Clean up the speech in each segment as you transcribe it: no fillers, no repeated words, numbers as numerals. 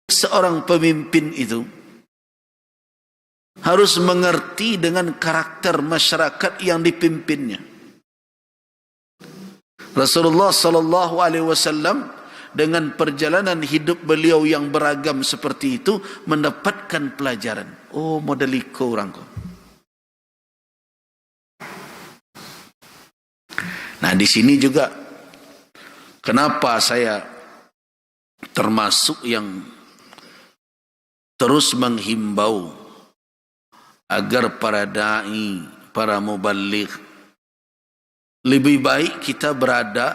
seorang pemimpin itu harus mengerti dengan karakter masyarakat yang dipimpinnya. Rasulullah sallallahu alaihi wasallam dengan perjalanan hidup beliau yang beragam seperti itu mendapatkan pelajaran. Oh, model iko orang kau. Nah, di sini juga kenapa saya termasuk yang terus menghimbau agar para dai, para muballigh, lebih baik kita berada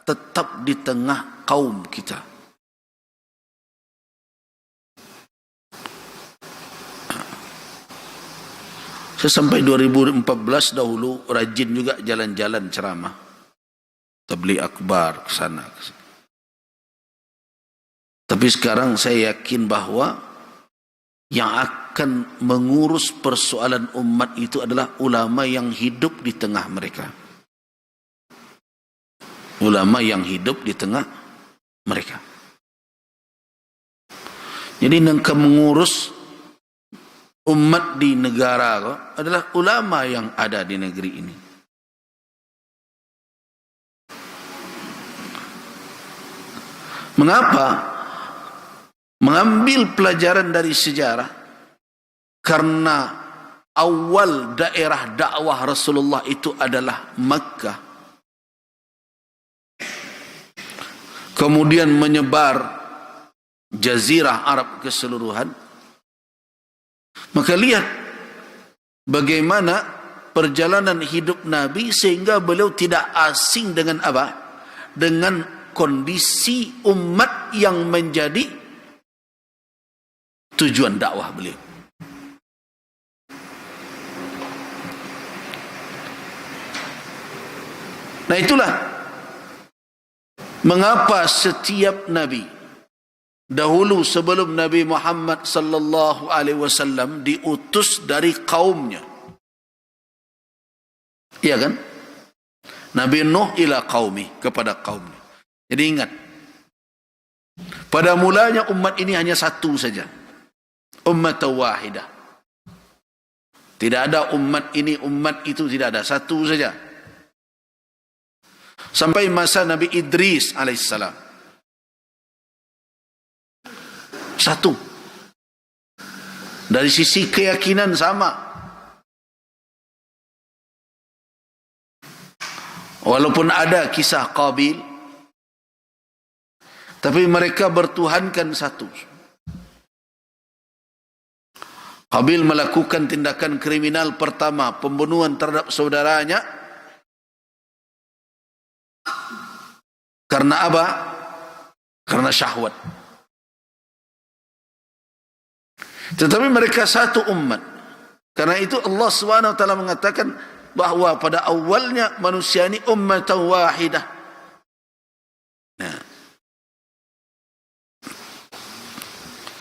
tetap di tengah kaum kita. Saya sampai 2014 dahulu rajin juga jalan-jalan ceramah, tabligh akbar ke sana. Tapi sekarang saya yakin bahwa yang akan mengurus persoalan umat itu adalah ulama yang hidup di tengah mereka. Ulama yang hidup di tengah mereka. Jadi yang mengurus umat di negara adalah ulama yang ada di negeri ini. Mengapa? Mengambil pelajaran dari sejarah, karena awal daerah dakwah Rasulullah itu adalah Makkah, kemudian menyebar jazirah Arab keseluruhan. Maka lihat bagaimana perjalanan hidup Nabi sehingga beliau tidak asing dengan apa? Dengan kondisi umat yang menjadi tujuan dakwah beliau. Nah, itulah mengapa setiap nabi dahulu sebelum Nabi Muhammad sallallahu alaihi wasallam diutus dari kaumnya. Iya kan? Nabi Nuh ila qaumi, kepada kaumnya. Jadi ingat, pada mulanya umat ini hanya satu saja. Ummat wahidah. Tidak ada umat ini, umat itu, tidak ada, satu saja. Sampai masa Nabi Idris alaihissalam. Satu. Dari sisi keyakinan sama. Walaupun ada kisah Qabil, tapi mereka bertuhankan satu. Qabil melakukan tindakan kriminal pertama, pembunuhan terhadap saudaranya. Karena apa? Karena syahwat. Tetapi mereka satu umat. Karena itu Allah SWT mengatakan bahwa pada awalnya manusia ini ummatan wahidah. Nah,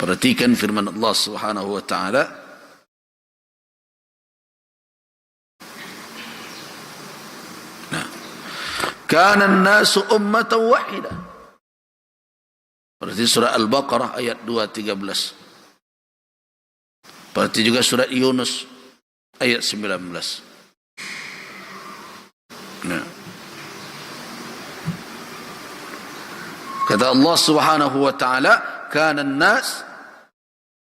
perhatikan firman Allah Subhanahu wa taala. Nah, kana an-nasu ummatan wahidah. Berarti surah Al-Baqarah ayat 213. Berarti juga surat Yunus ayat 19. Nah, kata Allah Subhanahu wa taala, kana an-nas,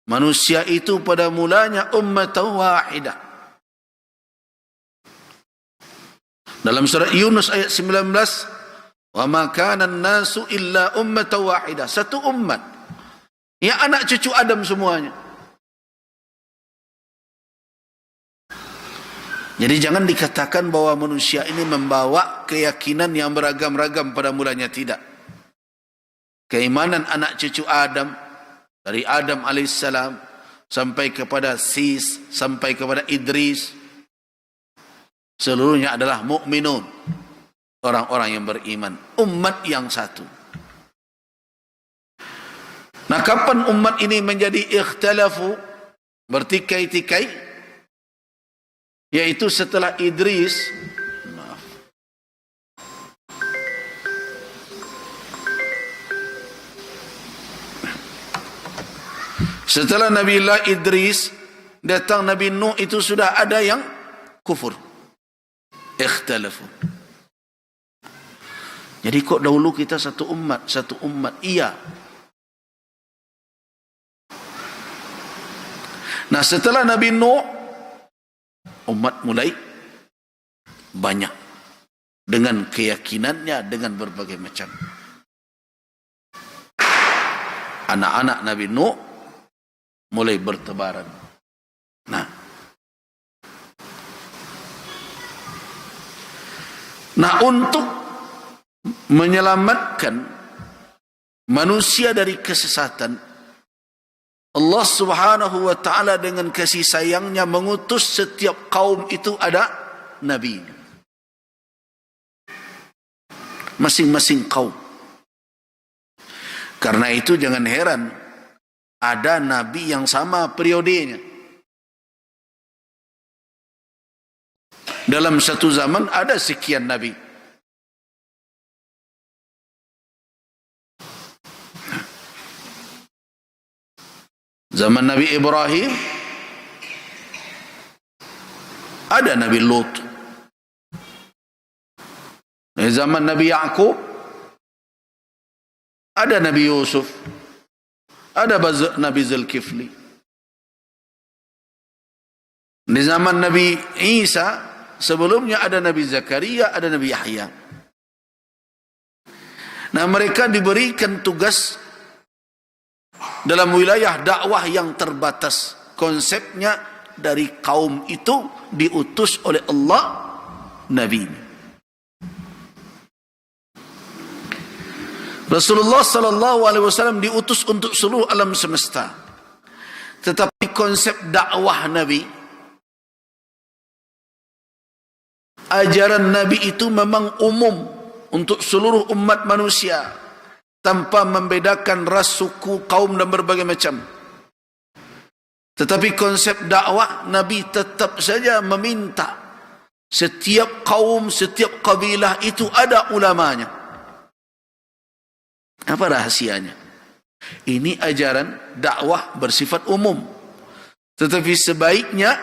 manusia itu pada mulanya ummatan wahidah. Dalam surat Yunus ayat 19, wa ma kana an-nasu illa ummatan wahidah, satu umat. Ya, anak cucu Adam semuanya. Jadi jangan dikatakan bahwa manusia ini membawa keyakinan yang beragam-ragam pada mulanya, tidak. Keimanan anak cucu Adam, dari Adam alaihissalam sampai kepada Sis, sampai kepada Idris, seluruhnya adalah mukminun, orang-orang yang beriman, umat yang satu. Nah, kapan umat ini menjadi ikhtalafu, bertikai-tikai? Yaitu setelah Idris, Setelah Nabi Allah Idris datang Nabi Nuh, itu sudah ada yang kufur. Ikhtalafu. Jadi kok dahulu kita satu umat, iya. Nah, setelah Nabi Nuh, umat mulai banyak dengan keyakinannya, dengan berbagai macam. Anak-anak Nabi Nuh mulai bertebaran. Nah, untuk menyelamatkan manusia dari kesesatan, Allah Subhanahu wa ta'ala dengan kasih sayangnya mengutus setiap kaum itu ada nabi. Masing-masing kaum. Karena itu jangan heran ada nabi yang sama periodenya. Dalam satu zaman ada sekian nabi. Zaman Nabi Ibrahim ada Nabi Lut. Di zaman Nabi Yaqub ada Nabi Yusuf. Ada Nabi Zulkifli. Di zaman Nabi Isa sebelumnya ada Nabi Zakaria, ada Nabi Yahya. Nah, mereka diberikan tugas dalam wilayah dakwah yang terbatas. Konsepnya dari kaum itu diutus oleh Allah Nabi. Rasulullah sallallahu alaihi wasallam diutus untuk seluruh alam semesta. Tetapi konsep dakwah Nabi, ajaran Nabi itu memang umum untuk seluruh umat manusia, tanpa membedakan ras, suku, kaum dan berbagai macam. Tetapi konsep dakwah Nabi tetap saja meminta setiap kaum, setiap kabilah itu ada ulamanya. Apa rahasianya? Ini ajaran dakwah bersifat umum. Tetapi sebaiknya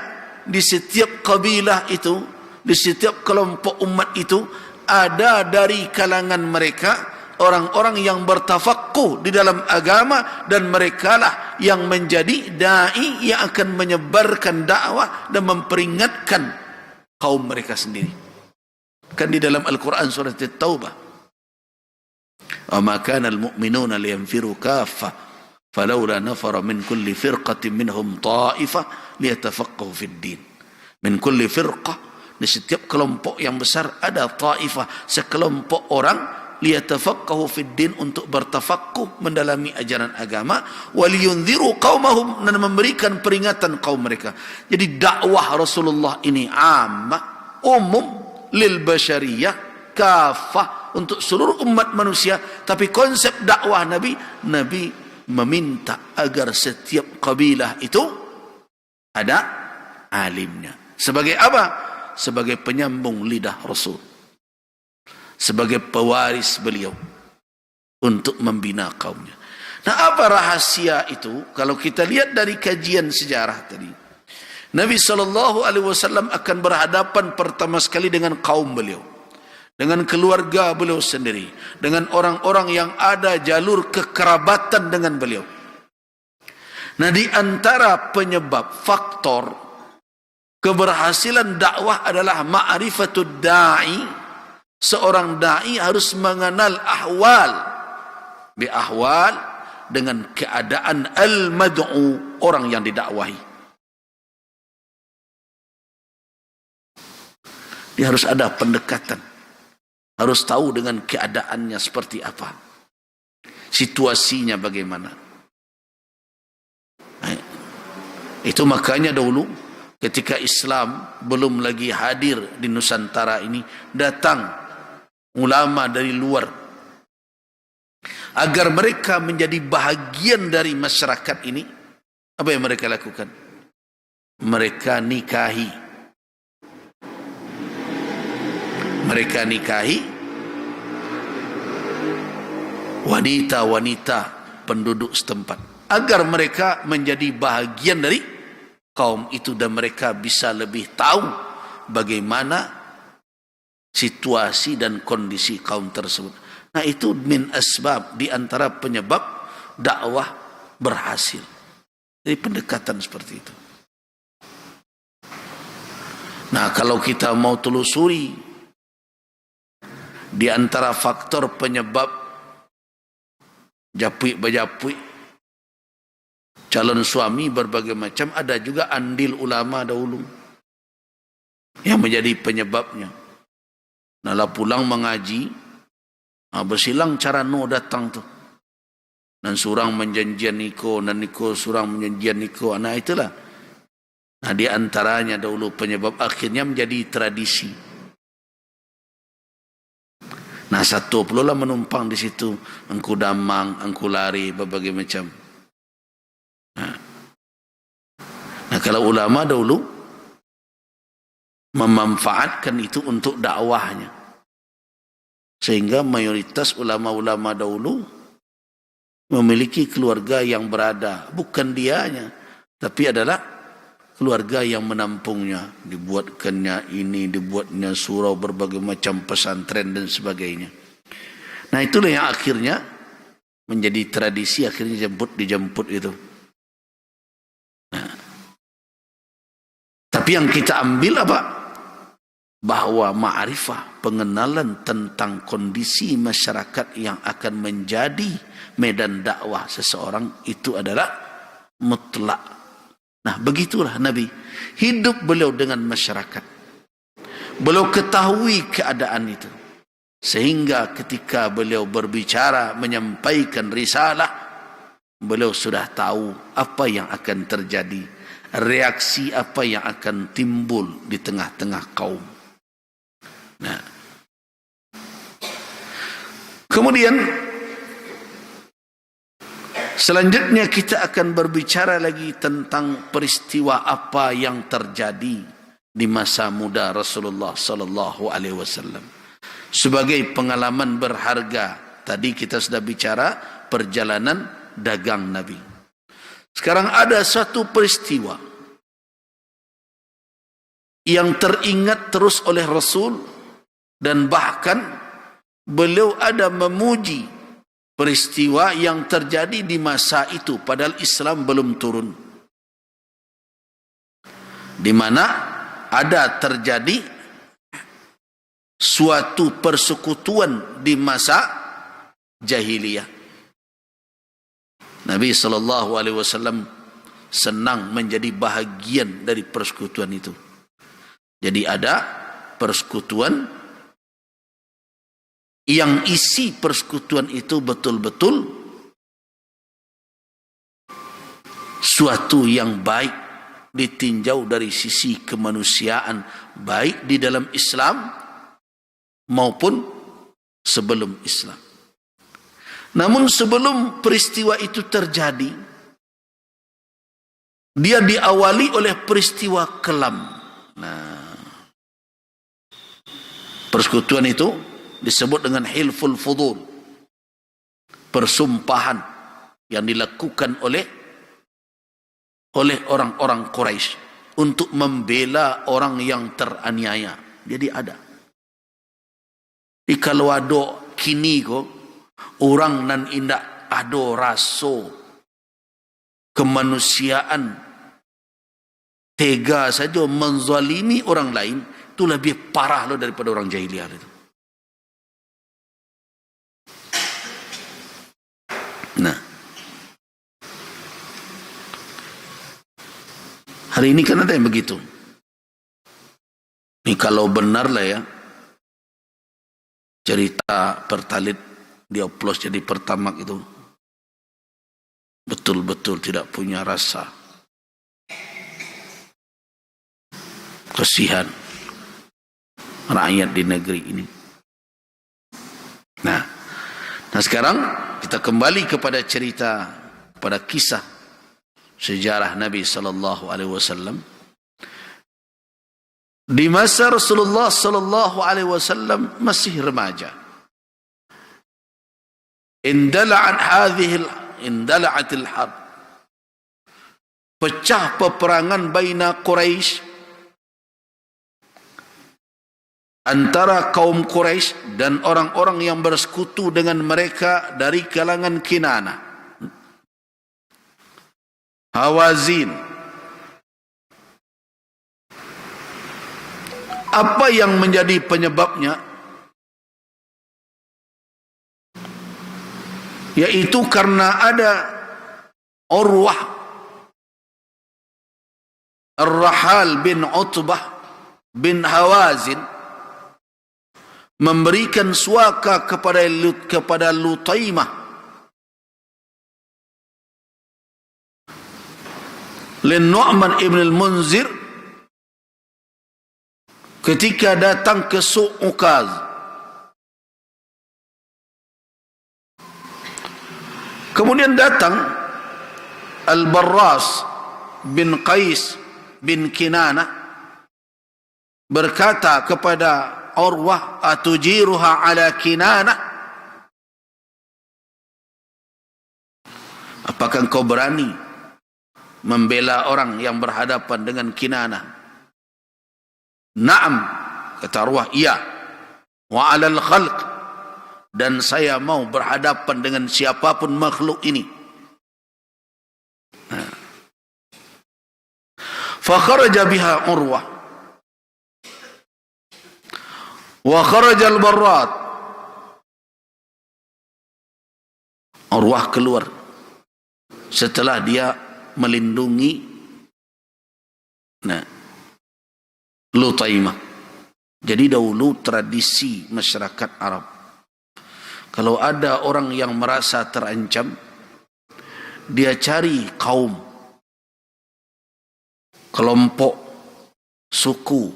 di setiap kabilah itu, di setiap kelompok umat itu ada dari kalangan mereka orang-orang yang bertafaqquh di dalam agama, dan merekalah yang menjadi dai yang akan menyebarkan dakwah dan memperingatkan kaum mereka sendiri. Kan di dalam Al-Quran surat At-Taubah, wa ma kana al-mu'minuna liyanfiru kaffah falawla nafara min kulli firqatin minhum ta'ifah liyatafaqahu fid din. Min kulli firqah, di setiap kelompok yang besar ada ta'ifah, sekelompok orang, liyatafaqahu fid din, untuk bertafaqquh mendalami ajaran agama, waliyunziru qaumahum, dan memberikan peringatan kaum mereka. Jadi dakwah Rasulullah ini ammah, umum, lil basyariyah, kafah, untuk seluruh umat manusia. Tapi konsep dakwah Nabi meminta agar setiap kabilah itu ada alimnya. Sebagai apa? Sebagai penyambung lidah Rasul, sebagai pewaris beliau untuk membina kaumnya. Nah, apa rahasia itu? Kalau kita lihat dari kajian sejarah tadi, Nabi SAW akan berhadapan pertama sekali dengan kaum beliau, dengan keluarga beliau sendiri, dengan orang-orang yang ada jalur kekerabatan dengan beliau. Nah, di antara penyebab faktor keberhasilan dakwah adalah ma'rifatud da'i. Seorang da'i harus mengenal ahwal, biahwal, dengan keadaan al-mad'u, orang yang didakwahi. Dia harus ada pendekatan, harus tahu dengan keadaannya seperti apa, situasinya bagaimana. Itu makanya dahulu ketika Islam belum lagi hadir di Nusantara ini, datang ulama dari luar agar mereka menjadi bahagian dari masyarakat ini. Apa yang mereka lakukan? Mereka nikahi wanita-wanita penduduk setempat. agar mereka menjadi bahagian dari kaum itu dan mereka bisa lebih tahu bagaimana situasi dan kondisi kaum tersebut. Nah, itu min asbab, di antara penyebab dakwah berhasil. Jadi pendekatan seperti itu. Nah, kalau kita mau telusuri di antara faktor penyebab japui-bajapui calon suami berbagai macam, ada juga andil ulama dahulu yang menjadi penyebabnya. Nala pulang mengaji, bersilang cara no datang tu. Dan surang menjanjian niko, dan niko surang menjanjian niko. Nah, itulah. Nah, di antaranya dahulu penyebab akhirnya menjadi tradisi. Nah, satu pula lah menumpang di situ. Engku damang, engku lari, berbagai macam. Nah, kalau ulama dahulu memanfaatkan itu untuk dakwahnya, sehingga mayoritas ulama-ulama dahulu memiliki keluarga yang berada, bukan dianya, tapi adalah keluarga yang menampungnya. Dibuatkannya ini, dibuatnya surau, berbagai macam pesantren dan sebagainya. Nah, itulah yang akhirnya menjadi tradisi, akhirnya dijemput itu. Nah, tapi yang kita ambil apa? Bahwa ma'rifah, pengenalan tentang kondisi masyarakat yang akan menjadi medan dakwah seseorang itu adalah mutlak. Nah, begitulah Nabi hidup beliau dengan masyarakat. Beliau ketahui keadaan itu, sehingga ketika beliau berbicara menyampaikan risalah, beliau sudah tahu apa yang akan terjadi, reaksi apa yang akan timbul di tengah-tengah kaum. Nah, kemudian selanjutnya kita akan berbicara lagi tentang peristiwa apa yang terjadi di masa muda Rasulullah sallallahu alaihi wasallam sebagai pengalaman berharga. Tadi kita sudah bicara perjalanan dagang Nabi. Sekarang ada satu peristiwa yang teringat terus oleh Rasul, dan bahkan beliau ada memuji peristiwa yang terjadi di masa itu padahal Islam belum turun, di mana ada terjadi suatu persekutuan di masa jahiliyah. Nabi SAW senang menjadi bahagian dari persekutuan itu. Jadi ada persekutuan yang isi persekutuan itu betul-betul suatu yang baik ditinjau dari sisi kemanusiaan, baik di dalam Islam maupun sebelum Islam. Namun sebelum peristiwa itu terjadi, dia diawali oleh peristiwa kelam. Nah, persekutuan itu disebut dengan hilful fudul, persumpahan yang dilakukan oleh orang-orang Quraisy untuk membela orang yang teraniaya. Jadi ada. Di kalau ada kini ko orang nan indak ada rasa kemanusiaan, tega saja menzalimi orang lain, itu lebih parah loh daripada orang jahiliyah itu. Nah, hari ini kan ada yang begitu. Ini kalau benar lah ya, cerita Pertalite dioplos jadi Pertamax itu betul-betul tidak punya rasa kasihan rakyat di negeri ini. Nah sekarang kita kembali kepada cerita, pada kisah sejarah Nabi sallallahu alaihi wasallam. Di masa Rasulullah sallallahu alaihi wasallam masih remaja, indala'atil harb, pecah peperangan baina Quraisy, antara kaum Quraisy dan orang-orang yang bersekutu dengan mereka dari kalangan Kinana, Hawazin. Apa yang menjadi penyebabnya? Yaitu karena ada Urwah Ar-Rahal bin Utbah bin Hawazin memberikan suaka kepada Lutaimah lin Nu'man ibn al-Munzir ketika datang ke Suq Ukaz. Kemudian datang Al-Barras bin Qais bin Kinana berkata kepada Urwah, atujiruha ala Kinana, apakah engkau berani membela orang yang berhadapan dengan Kinana? Naam, kata Urwah, iya. Wa alal khalq, dan saya mau berhadapan dengan siapapun makhluk ini. Fa kharaja biha Urwah wa kharaja al-Barrat. Urwah keluar setelah dia melindungi Lutaimah. Jadi dahulu tradisi masyarakat Arab, kalau ada orang yang merasa terancam, dia cari kaum, kelompok, suku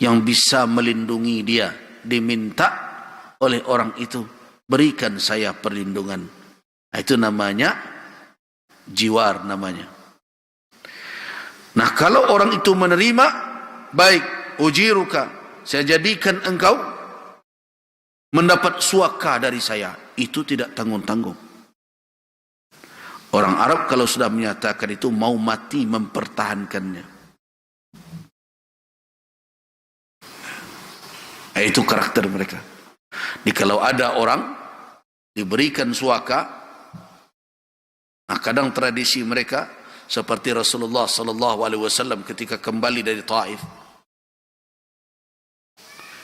yang bisa melindungi dia. Diminta oleh orang itu, berikan saya perlindungan. Itu namanya jiwar namanya. Nah, kalau orang itu menerima, baik, ujiruka, saya jadikan engkau mendapat suaka dari saya. Itu tidak tanggung-tanggung. Orang Arab kalau sudah menyatakan itu, mau mati mempertahankannya. Itu karakter mereka. Jadi kalau ada orang diberikan suaka, nah kadang tradisi mereka seperti Rasulullah sallallahu alaihi wasallam ketika kembali dari Taif.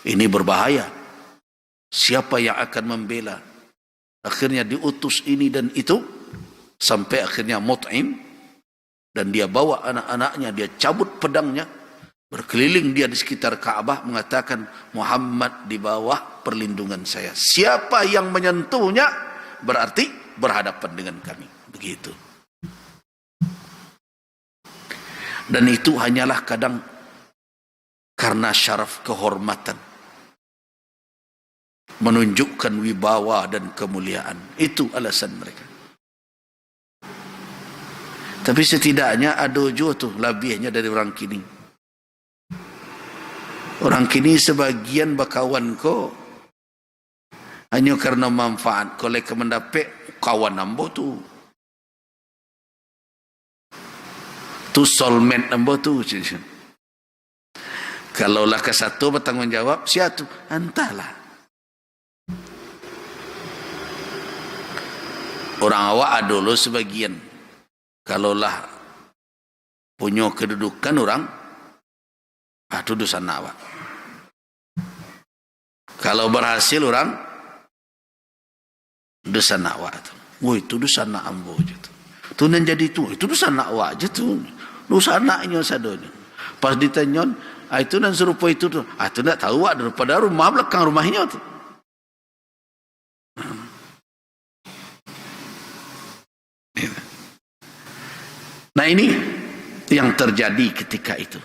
Ini berbahaya. Siapa yang akan membela? Akhirnya diutus ini dan itu, sampai akhirnya Mut'im, dan dia bawa anak-anaknya, dia cabut pedangnya, berkeliling dia di sekitar Ka'bah, mengatakan, Muhammad di bawah perlindungan saya. Siapa yang menyentuhnya berarti berhadapan dengan kami. Begitu. Dan itu hanyalah kadang karena syaraf kehormatan, menunjukkan wibawa dan kemuliaan. Itu alasan mereka. Tapi setidaknya ada juga tuh lebihnya dari orang kini. Orang kini sebagian bakawan ko hanya karena manfaat. Kalau mereka mendapat kawan nambo tu, soulmate nambo tu. Kalau lah ke satu bertanggung jawab, siapa tu? Entahlah. Orang awak dulu sebagian, kalau lah punya kedudukan orang, itu dosa awak. Kalau berhasil orang, dosa awak tu. Woi, itu dosa ambo je tu. Tu nan jadi tu, itu dosa awak je tu. Dosa anaknya sadonya. Pas ditanya, itu nan serupa itu tu. Itu nak tahu awak daripada rumah belakang rumahnya tu. Nah ini yang terjadi ketika itu.